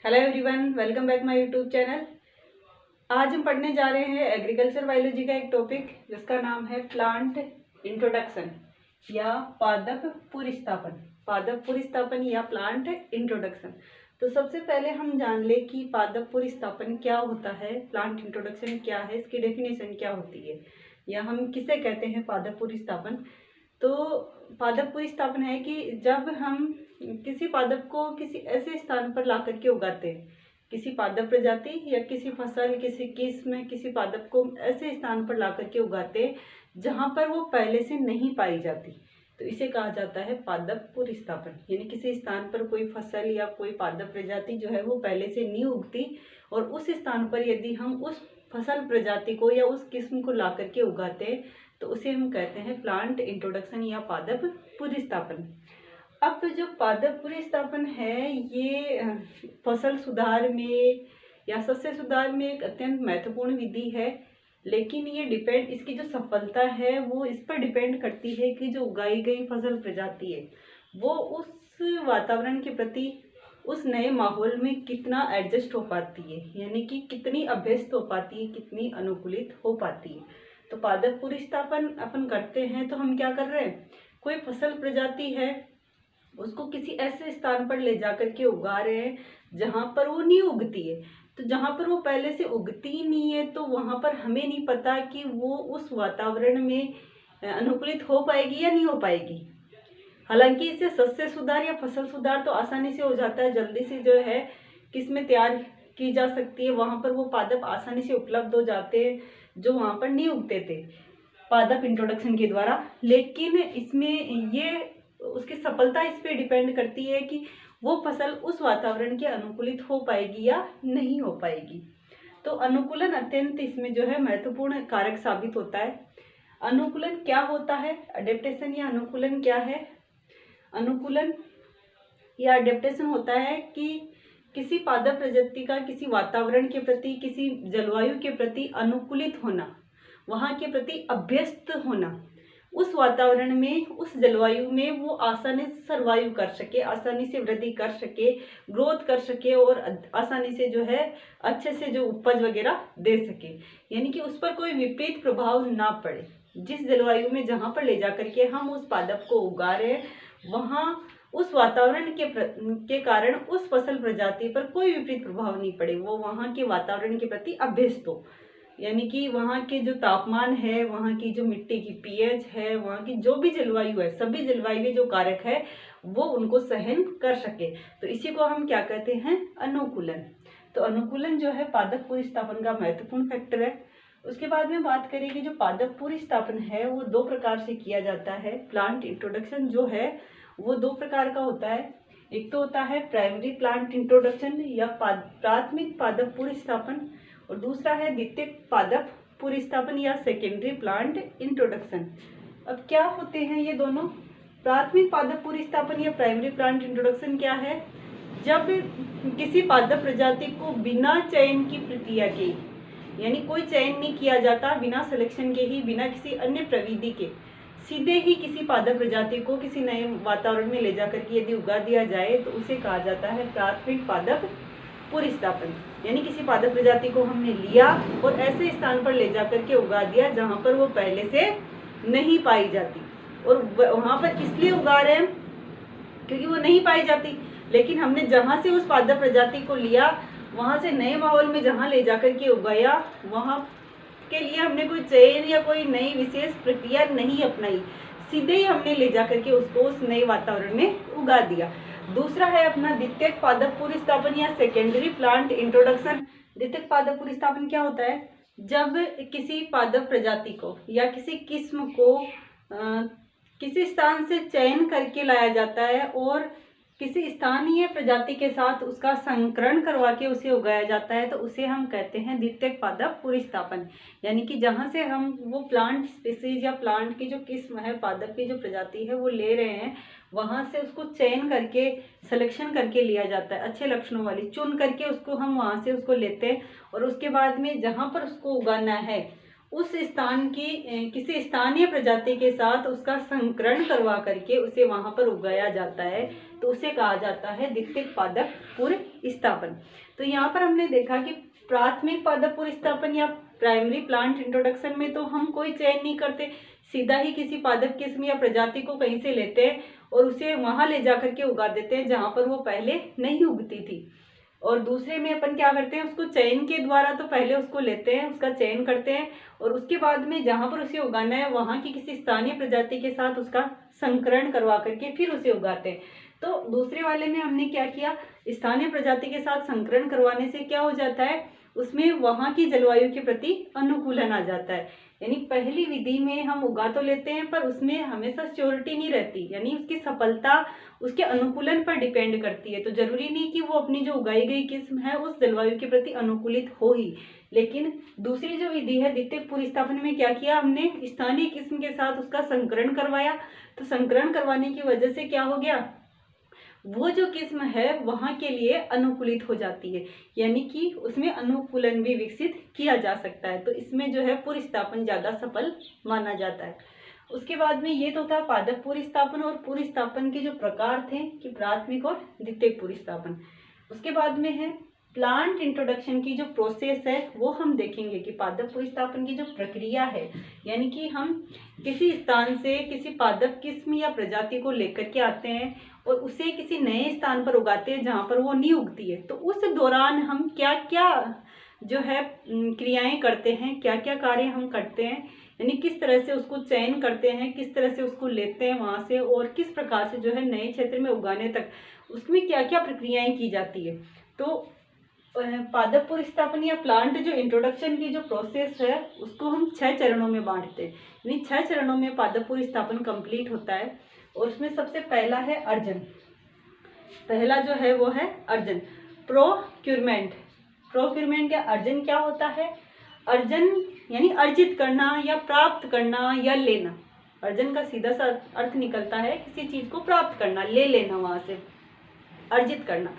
Hello everyone, welcome back my YouTube channel. आज हम पढ़ने जा रहे हैं एग्रीकल्चर बायोलॉजी का एक टॉपिक जिसका नाम है प्लांट इंट्रोडक्शन या पादप पुरीस्थापन या प्लांट इंट्रोडक्शन। तो सबसे पहले हम जान ले कि पादप पुरीस्थापन क्या होता है, प्लांट इंट्रोडक्शन क्या है, इसकी डेफिनेशन क्या होती है या हम किसे कहते हैं पादप पुरीस्थापन। तो पादप पुरीस्थापन है कि जब हम किसी पादप को किसी ऐसे स्थान पर ला करके उगाते हैं, किसी पादप प्रजाति या किसी फसल, किसी किस्म, किसी पादप को ऐसे स्थान पर ला करके उगाते हैं जहाँ पर वो पहले से नहीं पाई जाती, तो इसे कहा जाता है पादप पुरीस्थापन। यानी किसी स्थान पर कोई फसल या कोई पादप प्रजाति जो है वो पहले से नहीं उगती और उस स्थान पर यदि हम उस फसल प्रजाति को या उस किस्म को ला करके उगाते हैं तो उसे हम कहते हैं प्लांट इंट्रोडक्शन या पादप पुरीस्थापन। अब जो पादप पुरीस्थापन है ये फसल सुधार में या सस्य सुधार में एक अत्यंत महत्वपूर्ण विधि है, लेकिन ये इसकी जो सफलता है वो इस पर डिपेंड करती है कि जो उगाई गई फसल प्रजाति है वो उस वातावरण के प्रति, उस नए माहौल में कितना एडजस्ट हो पाती है, यानी कि कितनी अभ्यस्त हो पाती है, कितनी अनुकूलित हो पाती है। तो पादप पुरीस्थापन अपन करते हैं तो हम क्या कर रहे हैं, कोई फसल प्रजाति है उसको किसी ऐसे स्थान पर ले जाकर के उगा रहे हैं जहाँ पर वो नहीं उगती है। तो जहाँ पर वो पहले से उगती ही नहीं है तो वहाँ पर हमें नहीं पता कि वो उस वातावरण में अनुकूलित हो पाएगी या नहीं हो पाएगी। हालांकि इससे सस्य सुधार या फसल सुधार तो आसानी से हो जाता है, जल्दी से जो है किस्में तैयार की जा सकती है, वहाँ पर वो पादप आसानी से उपलब्ध हो जाते हैं जो वहाँ पर नहीं उगते थे पादप इंट्रोडक्शन के द्वारा। लेकिन इसमें ये उसकी सफलता इस पे डिपेंड करती है कि वो फसल उस वातावरण के अनुकूलित हो पाएगी या नहीं हो पाएगी। तो अनुकूलन अत्यंत इसमें जो है महत्वपूर्ण कारक साबित होता है। अनुकूलन क्या होता है, अडेप्टेशन या अनुकूलन क्या है? अनुकूलन या अडेप्टेशन होता है कि किसी पादप प्रजाति का किसी वातावरण के प्रति, किसी जलवायु के प्रति अनुकूलित होना, वहाँ के प्रति अभ्यस्त होना, उस वातावरण में, उस जलवायु में वो आसानी से सर्वाइव कर सके, आसानी से वृद्धि कर सके, ग्रोथ कर सके और आसानी से जो है अच्छे से जो उपज वगैरह दे सके, यानी कि उस पर कोई विपरीत प्रभाव ना पड़े। जिस जलवायु में जहाँ पर ले जाकर के हम उस पादप को उगा रहे हैं वहाँ उस वातावरण के कारण उस फसल प्रजाति पर कोई विपरीत प्रभाव नहीं पड़े, वो वहाँ के वातावरण के प्रति अभ्यस्त हो, यानी कि वहाँ के जो तापमान है, वहाँ की जो मिट्टी की पीएच है, वहाँ की जो भी जलवायु है, सभी जलवायु जो कारक है वो उनको सहन कर सके। तो इसी को हम क्या कहते हैं, अनुकूलन। तो अनुकूलन जो है पादप पुरीस्थापन का महत्वपूर्ण फैक्टर है। उसके बाद में बात करें कि जो पादप पुरीस्थापन है वो दो प्रकार से किया जाता है। प्लांट इंट्रोडक्शन जो है वो दो प्रकार का होता है। एक तो होता है प्राइमरी प्लांट इंट्रोडक्शन या प्राथमिक पादप पुरीस्थापन, और दूसरा है द्वितीयक पादप पुरीस्थापन या सेकेंडरी प्लांट इंट्रोडक्शन। अब क्या होते हैं ये दोनों? प्राथमिक पादप पुरीस्थापन या प्राइमरी प्लांट इंट्रोडक्शन क्या है? जब किसी पादप प्रजाति को बिना चयन की प्रक्रिया के, यानी कोई चयन नहीं किया जाता, बिना सिलेक्शन के ही, बिना किसी अन्य प्रविधि के, सीधे ही किसी पादप प्रजाति को किसी नए वातावरण में ले जाकर के यदि उगा दिया जाए तो उसे कहा जाता है प्राथमिक पादप पुरीस्थापन। यानी किसी पादप प्रजाति को हमने लिया और ऐसे स्थान पर ले जाकर के उगा दिया जहाँ पर वो पहले से नहीं पाई जाती, और वहाँ पर इसलिए उगा रहे हैं क्योंकि वो नहीं पाई जाती, लेकिन हमने जहाँ से उस पादप प्रजाति को लिया वहाँ से नए माहौल में जहाँ ले जाकर के उगाया, वहाँ के लिए हमने कोई चयन या कोई नई विशेष प्रक्रिया नहीं अपनाई, सीधे ही हमने ले जाकर के उसको उस नए वातावरण में उगा दिया। दूसरा है अपना द्वितीयक पादप पुरीस्थापन या सेकेंडरी प्लांट इंट्रोडक्शन। द्वितीयक पादप पुरीस्थापन क्या होता है? जब किसी पादप प्रजाति को या किसी किस्म को किसी स्थान से चयन करके लाया जाता है और किसी स्थानीय प्रजाति के साथ उसका संकरण करवा के उसे उगाया जाता है, तो उसे हम कहते हैं द्वितीयक पादप पुरीस्थापन। यानी कि जहाँ से हम वो प्लांट स्पीसीज या प्लांट की जो किस्म है, पादप की जो प्रजाति है वो ले रहे हैं, वहाँ से उसको चयन करके, सिलेक्शन करके लिया जाता है, अच्छे लक्षणों वाली चुन करके उसको हम वहाँ से उसको लेते हैं और उसके बाद में जहाँ पर उसको उगाना है उस स्थान की किसी स्थानीय प्रजाति के साथ उसका संकरण करवा करके उसे वहां पर उगाया जाता है, तो उसे कहा जाता है द्वितीयक पादप पूर्व स्थापन। तो यहाँ पर हमने देखा कि प्राथमिक पादप पूर्व स्थापन या प्राइमरी प्लांट इंट्रोडक्शन में तो हम कोई चयन नहीं करते, सीधा ही किसी पादप किस्म या प्रजाति को कहीं से लेते हैं और उसे वहां ले जा करके उगा देते हैं जहां पर वो पहले नहीं उगती थी। और दूसरे में अपन क्या करते हैं, उसको चयन के द्वारा तो पहले उसको लेते हैं, उसका चयन करते हैं और उसके बाद में जहां पर उसे उगाना है वहां की किसी स्थानीय प्रजाति के साथ उसका संकरण करवा करके फिर उसे उगाते हैं। तो दूसरे वाले में हमने क्या किया, स्थानीय प्रजाति के साथ संकरण करवाने से क्या हो जाता है, उसमें वहां की जलवायु के प्रति अनुकूलन आ जाता है। यानी पहली विधि में हम उगा तो लेते हैं पर उसमें हमेशा श्योरिटी नहीं रहती, यानी उसकी सफलता उसके अनुकूलन पर डिपेंड करती है। तो जरूरी नहीं कि वो अपनी जो उगाई गई किस्म है उस जलवायु के प्रति अनुकूलित हो ही। लेकिन दूसरी जो विधि है द्वितीयक पूर्व स्थापन में क्या किया हमने, स्थानीय किस्म के साथ उसका संकरण करवाया। तो संकरण करवाने की वजह से क्या हो गया, वो जो किस्म है वहां के लिए अनुकूलित हो जाती है, यानी कि उसमें अनुकूलन भी विकसित किया जा सकता है। तो इसमें जो है पूर्व स्थापन ज्यादा सफल माना जाता है। उसके बाद में ये तो था पादप पूर्व स्थापन और पूर्व स्थापन के जो प्रकार थे कि प्राथमिक और द्वितीयक पूर्व स्थापन। उसके बाद में है प्लांट इंट्रोडक्शन की जो प्रोसेस है वो हम देखेंगे कि पादप पूर्व स्थापन की जो प्रक्रिया है, यानी कि हम किसी स्थान से किसी पादप किस्म या प्रजाति को लेकर के आते हैं और उसे किसी नए स्थान पर उगाते हैं जहाँ पर वो नहीं उगती है। तो उस दौरान हम क्या क्या जो है क्रियाएं करते हैं, क्या क्या कार्य हम करते हैं, यानी किस तरह से उसको चयन करते हैं, किस तरह से उसको लेते हैं वहाँ से और किस प्रकार से जो है नए क्षेत्र में उगाने तक उसमें क्या क्या प्रक्रियाएं की जाती है। तो पादप पूर्व स्थापन या प्लांट जो इंट्रोडक्शन की जो प्रोसेस है उसको हम 6 चरणों में बांटते हैं, यानी 6 चरणों में पादप पूर्व स्थापन कंप्लीट होता है। और उसमें सबसे पहला है अर्जन। पहला जो है वो है अर्जन, प्रोक्यूरमेंट। प्रोक्यूरमेंट या अर्जन क्या होता है, अर्जन यानी अर्जित करना या प्राप्त करना या लेना। अर्जन का सीधा सा अर्थ निकलता है किसी चीज को प्राप्त करना, ले लेना, वहां से अर्जित करना।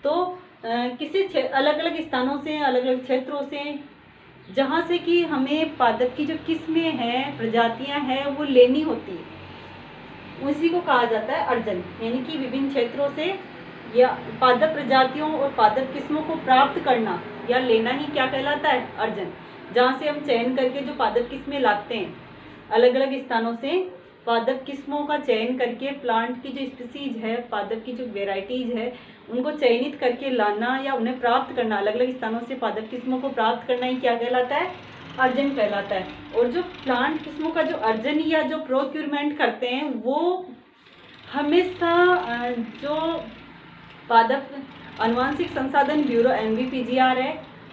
तो किसी अलग अलग स्थानों से, अलग अलग क्षेत्रों से, जहाँ से कि हमें पादप की जो किस्में हैं, प्रजातियां हैं वो लेनी होती है, उसी को कहा जाता है अर्जन। यानी कि विभिन्न क्षेत्रों से या पादप प्रजातियों और पादप किस्मों को प्राप्त करना या लेना ही क्या कहलाता है, अर्जन। जहाँ से हम चयन करके जो पादप किस्में लाते हैं, अलग अलग स्थानों से पादप किस्मों का चयन करके प्लांट की जो स्पीसीज है, पादप की जो वेराइटीज है, उनको चयनित करके लाना या उन्हें प्राप्त करना, अलग अलग स्थानों से पादप किस्मों को प्राप्त करना ही क्या कहलाता है, अर्जन कहलाता है। और जो प्लांट किस्मों का जो अर्जन या जो प्रोक्यूरमेंट करते हैं वो हमेशा जो पादप आनुवांशिक संसाधन ब्यूरो NBPGR है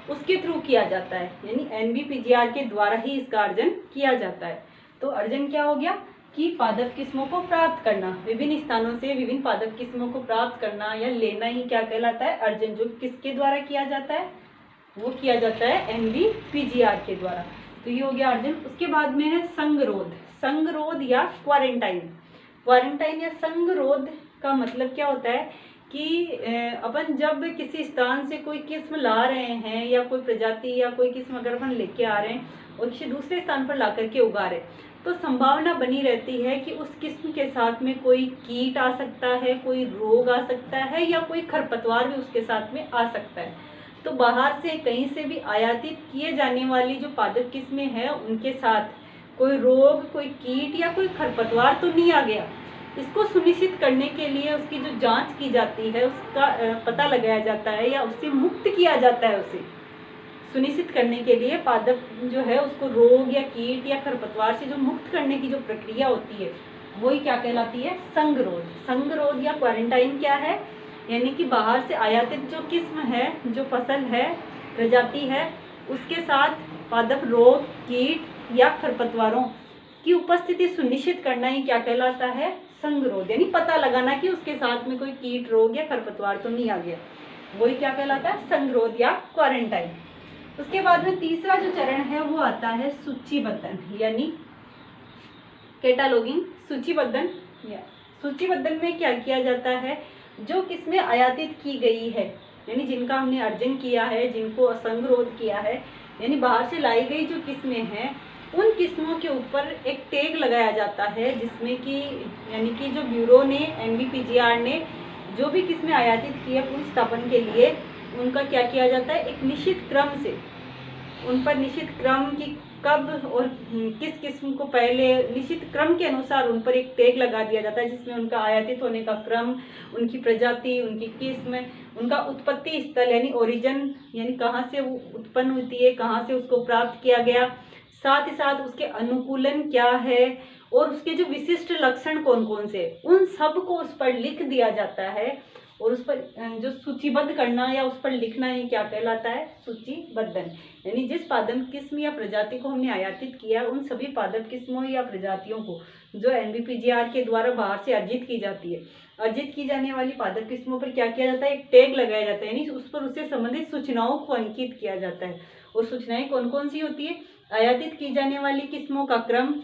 उसके थ्रू किया जाता है, यानी NBPGR के द्वारा ही इसका अर्जन किया जाता है। तो अर्जन क्या हो गया कि पादप किस्मों को प्राप्त करना, विभिन्न स्थानों से विभिन्न पादप किस्मों को प्राप्त करना या लेना ही क्या कहलाता है, अर्जन। जो किसके द्वारा किया जाता है, वो किया जाता है NBPGR के द्वारा। तो ये हो गया अर्जन। उसके बाद में है संगरोध। संगरोध या क्वारंटाइन। क्वारंटाइन या संगरोध का मतलब क्या होता है कि अपन जब किसी स्थान से कोई किस्म ला रहे हैं या कोई प्रजाति या कोई किस्म अगर अपन लेके आ रहे हैं और किसी दूसरे स्थान पर ला करके उगा रहे हैं, तो संभावना बनी रहती है कि उस किस्म के साथ में कोई कीट आ सकता है, कोई रोग आ सकता है या कोई खरपतवार भी उसके साथ में आ सकता है। तो बाहर से कहीं से भी आयातित किए जाने वाली जो पादप किस्में हैं उनके साथ कोई रोग, कोई कीट या कोई खरपतवार तो नहीं आ गया। इसको सुनिश्चित करने के लिए उसकी जो जांच की जाती है, उसका पता लगाया जाता है या उससे मुक्त किया जाता है। उसे सुनिश्चित करने के लिए पादप जो है उसको रोग या कीट या खरपतवार से जो मुक्त करने की जो प्रक्रिया होती है वही क्या कहलाती है, संगरोध। संगरोध या क्वारंटाइन क्या है, यानी कि बाहर से आयातित जो किस्म है, जो फसल है, प्रजाति है, उसके साथ पादप रोग, कीट या खरपतवारों की उपस्थिति सुनिश्चित करना ही क्या कहलाता है, संगरोध। यानी पता लगाना कि उसके साथ में कोई कीट, रोग या खरपतवार तो नहीं आ गया, वही क्या कहलाता है, संगरोध या क्वारंटाइन। उसके बाद में तीसरा जो चरण है वो आता है सूचीबद्धन, यानी कैटालॉगिंग। सूचीबद्धन या सूचीबद्धन में क्या किया जाता है, जो किस्में आयातित की गई है, यानी जिनका हमने अर्जन किया है, जिनको संगरोध किया है, यानी बाहर से लाई गई जो किस्में हैं उन किस्मों के ऊपर एक टैग लगाया जाता है, जिसमें कि यानी कि जो ब्यूरो ने एनबीपीजीआर ने जो भी किस्में आयातित की है पुनर्स्थापन के लिए, उनका क्या किया जाता है, एक निश्चित क्रम से उन पर निश्चित क्रम की कब और किस किस्म को पहले निश्चित क्रम के अनुसार उन पर एक टैग लगा दिया जाता है, जिसमें उनका आयातित होने का क्रम, उनकी प्रजाति, उनकी किस्म, उनका उत्पत्ति स्थल यानी ओरिजिन यानी कहाँ से वो उत्पन्न होती है, कहाँ से उसको प्राप्त किया गया, साथ ही साथ उसके अनुकूलन क्या है और उसके जो विशिष्ट लक्षण कौन कौन से, उन सब को उस पर लिख दिया जाता है। और उस पर जो सूचीबद्ध करना या उस पर लिखना ही क्या कहलाता है, सूचीबद्धन। यानी जिस पादप किस्म या प्रजाति को हमने आयातित किया, उन सभी पादप किस्मों या प्रजातियों को जो एनबीपीजीआर के द्वारा बाहर से अर्जित की जाती है, अर्जित की जाने वाली पादप किस्मों पर क्या किया जाता है, एक टैग लगाया जाता है, यानी उस पर उससे संबंधित सूचनाओं को अंकित किया जाता है। और सूचनाएं कौन कौन सी होती है, आयातित की जाने वाली किस्मों का क्रम,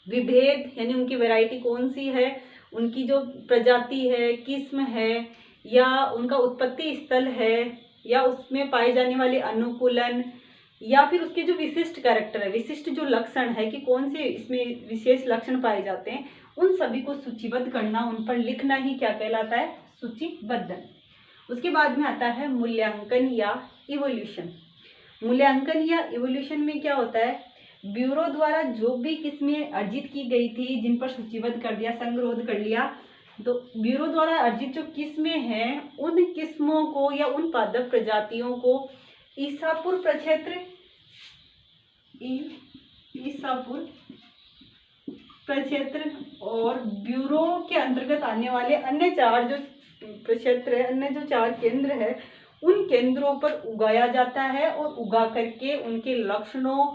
विभेद यानी उनकी वैरायटी कौन सी है, उनकी जो प्रजाति है, किस्म है, या उनका उत्पत्ति स्थल है, या उसमें पाए जाने वाले अनुकूलन, या फिर उसके जो विशिष्ट कैरेक्टर है, विशिष्ट जो लक्षण है कि कौन से इसमें विशेष लक्षण पाए जाते हैं, उन सभी को सूचीबद्ध करना, उन पर लिखना ही क्या कहलाता है, सूचीबद्धन। उसके बाद में आता है मूल्यांकन या इवोल्यूशन। मूल्यांकन या इवोल्यूशन में क्या होता है, ब्यूरो द्वारा जो भी किस्में अर्जित की गई थी, जिन पर सूचीबद्ध कर दिया, संग्रह कर लिया, तो ब्यूरो द्वारा अर्जित जो किस्में हैं, उन किस्मों को या उन पादप प्रजातियों को ईसापुर प्रक्षेत्र ईसापुर प्रक्षेत्र और ब्यूरो के अंतर्गत आने वाले अन्य 4 जो प्रक्षेत्र है, अन्य जो 4 केंद्र है, उन केंद्रों पर उगाया जाता है और उगा करके उनके लक्षणों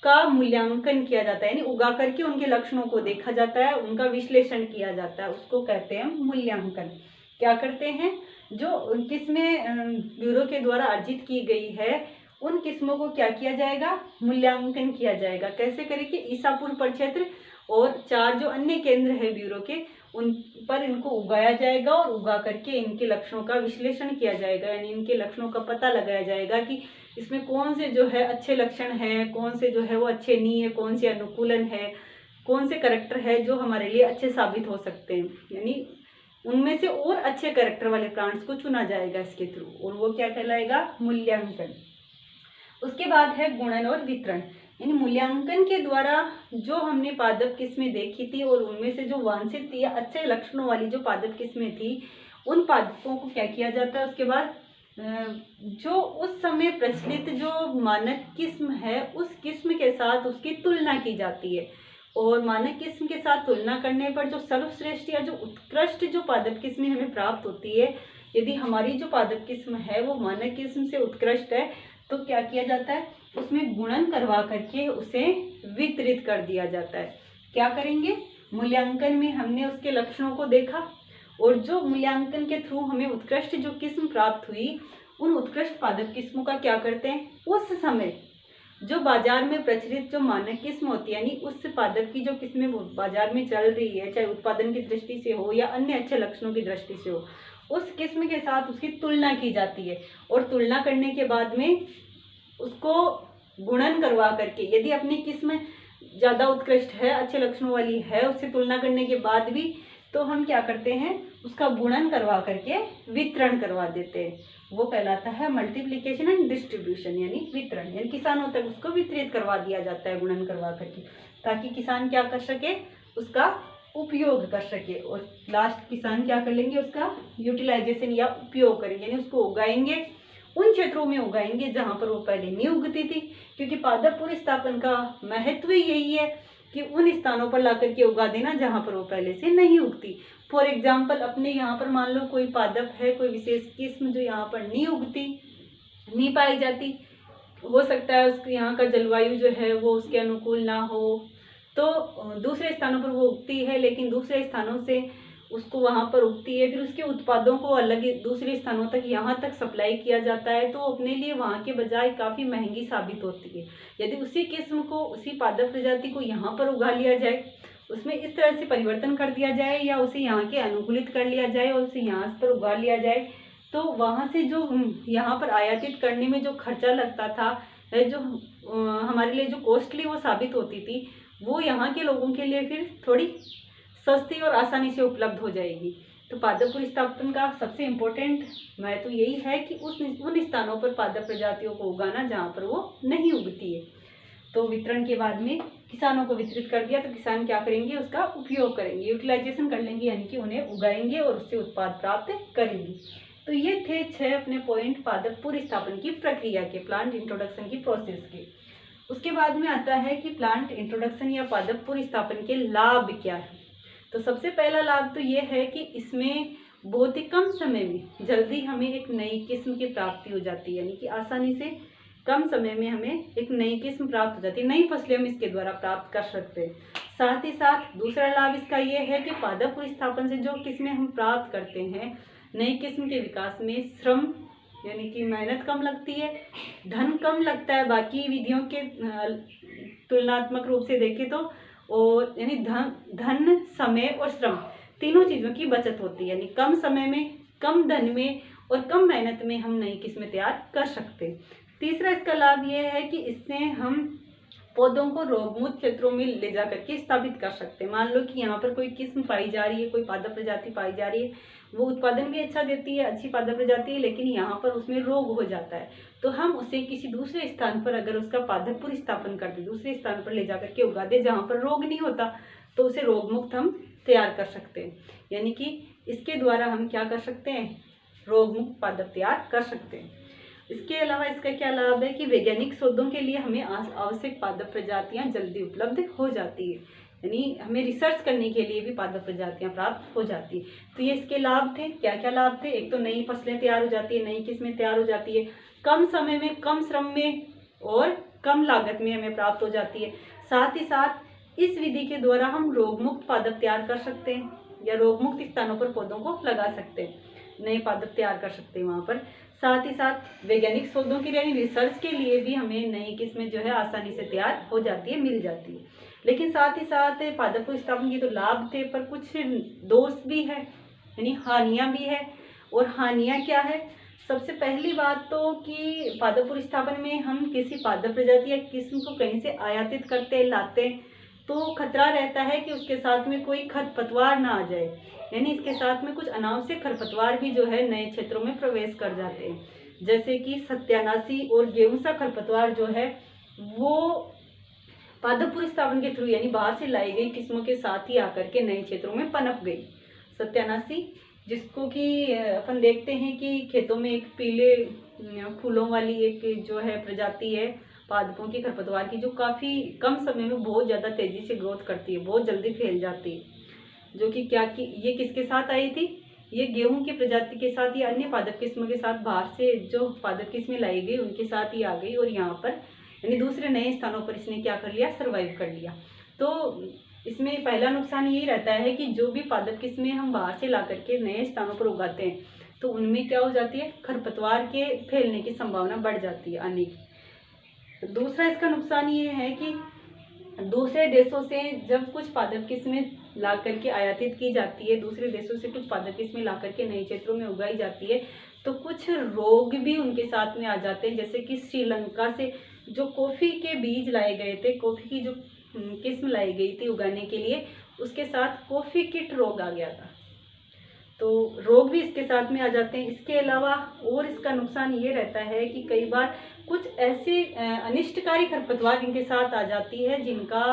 का मूल्यांकन किया जाता है, यानी उगा करके उनके लक्षणों को देखा जाता है, उनका विश्लेषण किया जाता है, उसको कहते हैं मूल्यांकन। क्या करते हैं, जो किस्में ब्यूरो के द्वारा अर्जित की गई है, उन किस्मों को क्या किया जाएगा, मूल्यांकन किया जाएगा। कैसे करेंगे, ईसापुर प्रक्षेत्र और 4 जो अन्य केंद्र है ब्यूरो के, उन पर इनको उगाया जाएगा और उगा करके इनके लक्षणों का विश्लेषण किया जाएगा, यानी इनके लक्षणों का पता लगाया जाएगा कि इसमें कौन से जो है अच्छे लक्षण हैं, कौन से जो है वो अच्छे नहीं है, कौन से अनुकूलन है, कौन से करैक्टर है जो हमारे लिए अच्छे साबित हो सकते हैं, यानी उनमें से और अच्छे करैक्टर वाले प्लांट्स को चुना जाएगा इसके थ्रू, और वो क्या कहलाएगा, मूल्यांकन। उसके बाद है गुणन और वितरण। इन मूल्यांकन के द्वारा जो हमने पादप किस्में देखी थी और उनमें से जो वांछित थी या अच्छे लक्षणों वाली जो पादप किस्में थी, उन पादपों को क्या किया जाता है, उसके बाद जो उस समय प्रचलित जो मानक किस्म है, उस किस्म के साथ उसकी तुलना की जाती है, और मानक किस्म के साथ तुलना करने पर जो सर्वश्रेष्ठ या जो उत्कृष्ट जो पादप किस्में हमें प्राप्त होती है, यदि हमारी जो पादप किस्म है वो मानक किस्म से उत्कृष्ट है, तो क्या किया जाता है, उसमें गुणन करवा करके उसे वितरित कर दिया जाता है। क्या करेंगे, मूल्यांकन में हमने उसके लक्षणों को देखा, और जो मूल्यांकन के थ्रू हमें उत्कृष्ट जो किस्म प्राप्त हुई, उन उत्कृष्ट पादप किस्मों का क्या करते हैं, उस समय जो बाजार में प्रचलित जो मानक किस्म होती है, यानी उस पादप की जो किस्में बाजार में चल रही है, चाहे उत्पादन की दृष्टि से हो या अन्य अच्छे लक्षणों की दृष्टि से हो, उस किस्म के साथ उसकी तुलना की जाती है, और तुलना करने के बाद में उसको गुणन करवा करके, यदि अपनी किस्म ज़्यादा उत्कृष्ट है, अच्छे लक्षणों वाली है, उससे तुलना करने के बाद भी, तो हम क्या करते हैं, उसका गुणन करवा करके वितरण करवा देते हैं। वो कहलाता है मल्टीप्लिकेशन एंड डिस्ट्रीब्यूशन, यानी वितरण, यानी किसानों तक उसको वितरित करवा दिया जाता है गुणन करवा करके, ताकि किसान क्या कर सके, उसका उपयोग कर सके, और लास्ट किसान क्या कर लेंगे, उसका यूटिलाइजेशन या उपयोग करेंगे, यानी उसको उगाएंगे, उन क्षेत्रों में उगाएंगे जहाँ पर वो पहले नहीं उगती थी, क्योंकि पादप पुनर्स्थापन का महत्व यही है कि उन स्थानों पर ला करके उगा देना जहाँ पर वो पहले से नहीं उगती। फॉर एग्जाम्पल, अपने यहाँ पर मान लो कोई पादप है, कोई विशेष किस्म जो यहाँ पर नहीं उगती, नहीं पाई जाती, हो सकता है उसके यहाँ का जलवायु जो है वो उसके अनुकूल ना हो, तो दूसरे स्थानों पर वो उगती है, लेकिन दूसरे स्थानों से उसको वहाँ पर उगती है, फिर उसके उत्पादों को अलग दूसरे स्थानों तक यहाँ तक सप्लाई किया जाता है, तो अपने लिए वहाँ के बजाय काफ़ी महंगी साबित होती है। यदि उसी किस्म को, उसी पादप प्रजाति को यहाँ पर उगा लिया जाए, उसमें इस तरह से परिवर्तन कर दिया जाए, या उसे यहाँ के अनुकूलित कर लिया जाए और उसे यहाँ पर उगा लिया जाए, तो वहाँ से जो यहाँ पर आयातित करने में जो खर्चा लगता था, है जो हमारे लिए जो कॉस्टली वो साबित होती थी, वो यहाँ के लोगों के लिए फिर थोड़ी सस्ती और आसानी से उपलब्ध हो जाएगी। तो पादप प्रतिस्थापन का सबसे इम्पोर्टेंट महत्व यही है कि उन स्थानों पर पादप प्रजातियों को उगाना जहाँ पर वो नहीं उगती है। तो वितरण के बाद में किसानों को वितरित कर दिया, तो किसान क्या करेंगे, उसका उपयोग करेंगे, यूटिलाइजेशन कर लेंगे, यानी कि उन्हें उगाएंगे और उससे उत्पाद प्राप्त करेंगे। तो ये थे 6 अपने पॉइंट पादप प्रतिस्थापन की प्रक्रिया के, प्लांट इंट्रोडक्शन की प्रोसेस के। उसके बाद में आता है कि प्लांट इंट्रोडक्शन या पादप प्रतिस्थापन के लाभ क्या है। तो सबसे पहला लाभ तो ये है कि इसमें बहुत ही कम समय में जल्दी हमें एक नई किस्म की प्राप्ति हो जाती है, यानी कि आसानी से कम समय में हमें एक नई किस्म प्राप्त हो जाती है, नई फसलें हम इसके द्वारा प्राप्त कर सकते हैं। साथ ही साथ दूसरा लाभ इसका ये है कि पादप प्रतिस्थापन से जो किस्में हम प्राप्त करते हैं, नई किस्म के विकास में श्रम यानी कि मेहनत कम लगती है, धन कम लगता है बाकी विधियों के तुलनात्मक रूप से देखें तो, और यानी धन समय और श्रम तीनों चीज़ों की बचत होती है, यानी कम समय में, कम धन में और कम मेहनत में हम नई किस्में तैयार कर सकते हैं। तीसरा इसका लाभ ये है कि इससे हम पौधों को रोगमुक्त क्षेत्रों में ले जा करके स्थापित कर सकते हैं। मान लो कि यहाँ पर कोई किस्म पाई जा रही है, कोई पादप प्रजाति पाई जा रही है, वो उत्पादन भी अच्छा देती है, अच्छी पादप प्रजाति है, लेकिन यहाँ पर उसमें रोग हो जाता है, तो हम उसे किसी दूसरे स्थान पर अगर उसका पादप प्रतिस्थापन कर दे, दूसरे स्थान पर ले जा करके उगा दे जहाँ पर रोग नहीं होता, तो उसे रोग मुक्त हम तैयार कर सकते हैं। यानी कि इसके द्वारा हम क्या कर सकते हैं, रोग मुक्त पादप तैयार कर सकते हैं। इसके अलावा इसका क्या लाभ है कि वैज्ञानिक शोधों के लिए हमें आवश्यक पादप प्रजातियां जल्दी उपलब्ध हो जाती है, यानी हमें रिसर्च करने के लिए भी पादप प्रजातियां प्राप्त हो जाती है। तो ये इसके लाभ थे। क्या क्या लाभ थे, एक तो नई फसलें तैयार हो जाती है, नई किस्में तैयार हो जाती है, कम समय में, कम श्रम में और कम लागत में हमें प्राप्त हो जाती है। साथ ही साथ इस विधि के द्वारा हम रोगमुक्त पादप तैयार कर सकते हैं या रोगमुक्त स्थानों पर पौधों को लगा सकते हैं, नए पादप तैयार कर सकते हैं वहाँ पर। साथ ही साथ वैज्ञानिक शोधों के लिए, रिसर्च के लिए भी हमें नई किस्में जो है आसानी से तैयार हो जाती है, मिल जाती है। लेकिन साथ ही साथ पादप प्रतिस्थापन के तो लाभ थे, पर कुछ दोष भी है, यानी हानियाँ भी है। और हानियाँ क्या है, सबसे पहली बात तो कि पादप प्रतिस्थापन में हम किसी पादप प्रजाति या किस्म को कहीं से आयातित करते हैं, लाते हैं, तो खतरा रहता है कि उसके साथ में कोई खरपतवार ना आ जाए, यानी इसके साथ में कुछ अनावश्यक खरपतवार भी जो है नए क्षेत्रों में प्रवेश कर जाते हैं, जैसे कि सत्यानाशी और गेहूं सा खरपतवार जो है वो पादप प्रतिस्थापन के थ्रू यानी बाहर से लाई गई किस्मों के साथ ही आकर के नए क्षेत्रों में पनप गई। सत्यानाशी जिसको कि अपन देखते हैं कि खेतों में एक पीले फूलों वाली एक जो है प्रजाति है पादपों की, खरपतवार की, जो काफ़ी कम समय में बहुत ज़्यादा तेज़ी से ग्रोथ करती है, बहुत जल्दी फैल जाती है, जो कि क्या कि ये किसके साथ आई थी, ये गेहूं की प्रजाति के साथ या अन्य पादप किस्मों के साथ बाहर से जो पादप किस्में लाई गई उनके साथ ही आ गई और यहाँ पर यानी दूसरे नए स्थानों पर इसने क्या कर लिया, सर्वाइव कर लिया। तो इसमें पहला नुकसान यही रहता है कि जो भी पादप किस्में हम बाहर से ला करके नए स्थानों पर उगाते हैं तो उनमें क्या हो जाती है, खरपतवार के फैलने की संभावना बढ़ जाती है आने की। दूसरा इसका नुकसान ये है कि दूसरे देशों से जब कुछ पादप किस्में ला करके आयातित की जाती है, दूसरे देशों से कुछ पादप किस्में ला करके नए क्षेत्रों में उगाई जाती है, तो कुछ रोग भी उनके साथ में आ जाते हैं। जैसे कि श्रीलंका से जो कॉफ़ी के बीज लाए गए थे, कॉफ़ी की जो किस्म लाई गई थी उगाने के लिए, उसके साथ कॉफ़ी किट रोग आ गया था, तो रोग भी इसके साथ में आ जाते हैं। इसके अलावा और इसका नुकसान ये रहता है कि कई बार कुछ ऐसे अनिष्टकारी खरपतवार इनके साथ आ जाती है जिनका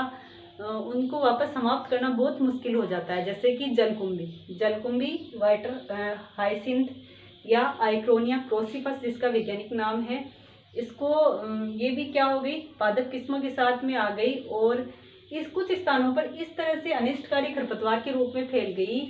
उनको वापस समाप्त करना बहुत मुश्किल हो जाता है, जैसे कि जलकुंभी, वाइटर हाइसिंथ या आइक्रोनिया क्रोसिफस जिसका वैज्ञानिक नाम है, इसको ये भी क्या हो गई, पादप किस्मों के साथ में आ गई और इस कुछ स्थानों पर इस तरह से अनिष्टकारी खरपतवार के रूप में फैल गई।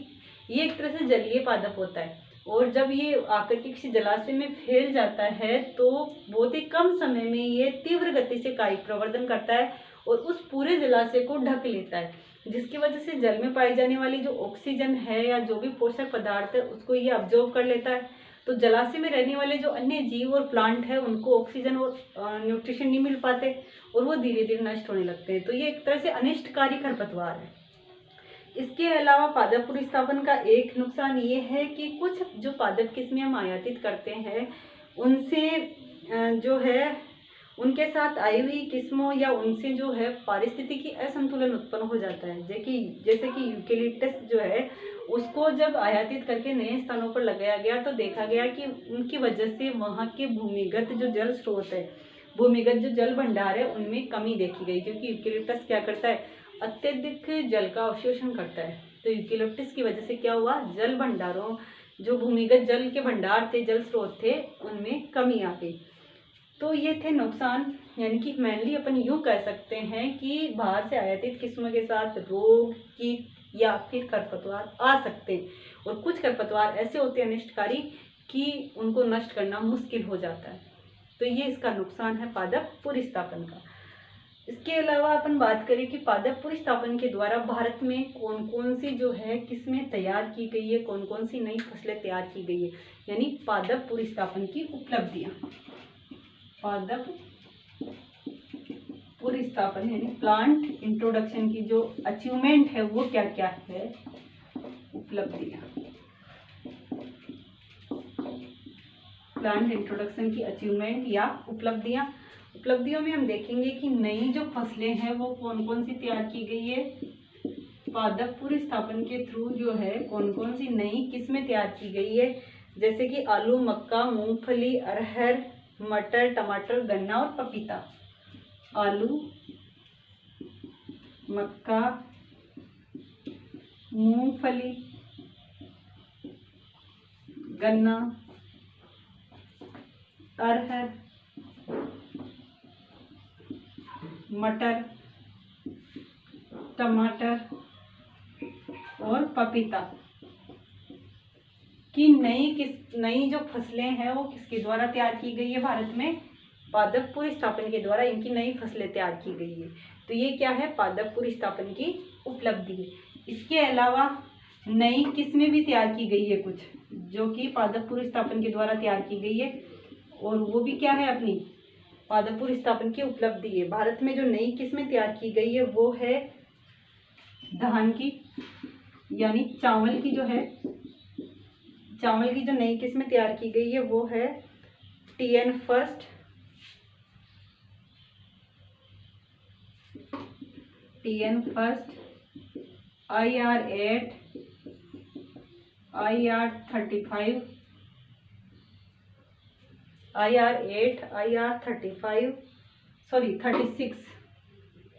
ये एक तरह से जलीय पादप होता है और जब ये आकर के किसी जलाशय में फैल जाता है तो बहुत ही कम समय में ये तीव्र गति से कायिक प्रवर्धन करता है और उस पूरे जलाशय को ढक लेता है, जिसकी वजह से जल में पाई जाने वाली जो ऑक्सीजन है या जो भी पोषक पदार्थ है उसको ये अब्जॉर्ब कर लेता है। तो जलाशय में रहने वाले जो अन्य जीव और प्लांट है उनको ऑक्सीजन और न्यूट्रिशन नहीं मिल पाते और वो धीरे धीरे नष्ट होने लगते हैं। तो ये एक तरह से अनिष्टकारी खरपतवार है। इसके अलावा पादप प्रतिस्थापन का एक नुकसान ये है कि कुछ जो पादप किस्में हम आयातित करते हैं उनसे जो है उनके साथ आई हुई किस्मों या उनसे जो है पारिस्थितिकी असंतुलन उत्पन्न हो जाता है। जैसे कि यूकेलिप्टस जो है उसको जब आयातित करके नए स्थानों पर लगाया गया तो देखा गया कि उनकी वजह से वहाँ के भूमिगत जो जल स्रोत है, भूमिगत जो जल भंडार है, उनमें कमी देखी गई, क्योंकि यूकेलिप्टस क्या करता है, अत्यधिक जल का अवशोषण करता है। तो यूकेलिप्टस की वजह से क्या हुआ, जल भंडारों, जो भूमिगत जल के भंडार थे, जल स्रोत थे, उनमें कमी आ गई। तो ये थे नुकसान, यानी कि मेनली अपन यूँ कह सकते हैं कि बाहर से आयातित किस्मों के साथ रोग, कीट या फिर खरपतवार आ सकते हैं, और कुछ खरपतवार ऐसे होते हैं अनिष्टकारी कि उनको नष्ट करना मुश्किल हो जाता है। तो ये इसका नुकसान है पादप पुनर्स्थापन का। इसके अलावा अपन बात करें कि पादप पुनर्स्थापन के द्वारा भारत में कौन कौन सी जो है किस्में तैयार की गई है, कौन कौन सी नई फसलें तैयार की गई है, यानी पादप पुनर्स्थापन की उपलब्धियां। पादप पुनर्स्थापन यानी प्लांट इंट्रोडक्शन की जो अचीवमेंट है वो क्या क्या है, उपलब्धियां। प्लांट इंट्रोडक्शन की अचीवमेंट या उपलब्धियों में हम देखेंगे कि नई जो फसलें हैं वो कौन कौन सी तैयार की गई है। पादप पुनर्स्थापन के थ्रू जो है कौन कौन सी नई किस्में तैयार की गई है, जैसे कि आलू, मक्का, मूंगफली, अरहर, मटर, टमाटर, गन्ना और पपीता। आलू, मक्का, मूंगफली, गन्ना, अरहर, मटर, टमाटर और पपीता की नई जो फसलें हैं वो किसके द्वारा तैयार की गई है भारत में, पादप पुनर्स्थापन के द्वारा इनकी नई फसलें तैयार की गई है। तो ये क्या है, पादप पुनर्स्थापन की उपलब्धि है। इसके अलावा नई किस्में भी तैयार की गई है कुछ, जो कि पादप पुनर्स्थापन के द्वारा तैयार की गई है, और वो भी क्या है, अपनी पादप पुनर्स्थापन की उपलब्धि है। भारत में जो नई किस्में तैयार की गई है वो है धान की, यानी चावल की जो नई किस्में तैयार की गई है वो है TN first, IR8, IR35,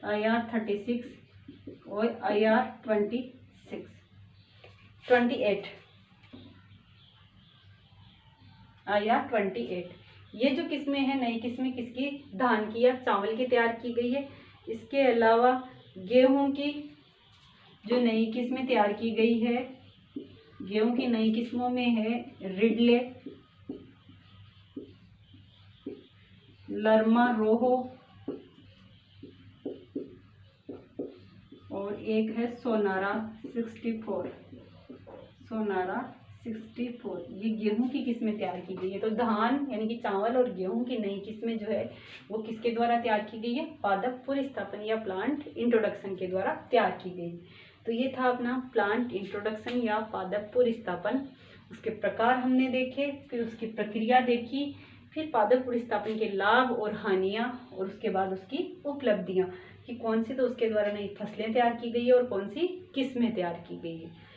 IR36 और IR28। ये जो किस्में हैं, नई किस्में किसकी, धान की या चावल की तैयार की गई है। इसके अलावा गेहूं की जो नई किस्में तैयार की गई है, गेहूं की नई किस्मों में है रिडले, लरमा रोहो और एक है सोनारा 64। ये गेहूं की किस्में तैयार की गई है। तो धान यानी कि चावल और गेहूं की नई किस्में जो है वो किसके द्वारा तैयार की गई है, पादप पुनर्स्थापन या प्लांट इंट्रोडक्शन के द्वारा तैयार की गई। तो ये था अपना प्लांट इंट्रोडक्शन या पादप पुनर्स्थापन। उसके प्रकार हमने देखे, फिर उसकी प्रक्रिया देखी, फिर पादप पुनर्स्थापन के लाभ और हानियाँ, और उसके बाद उसकी उपलब्धियाँ कि कौन सी तो उसके द्वारा नई फसलें तैयार की गई है और कौन सी किस्में तैयार की गई है।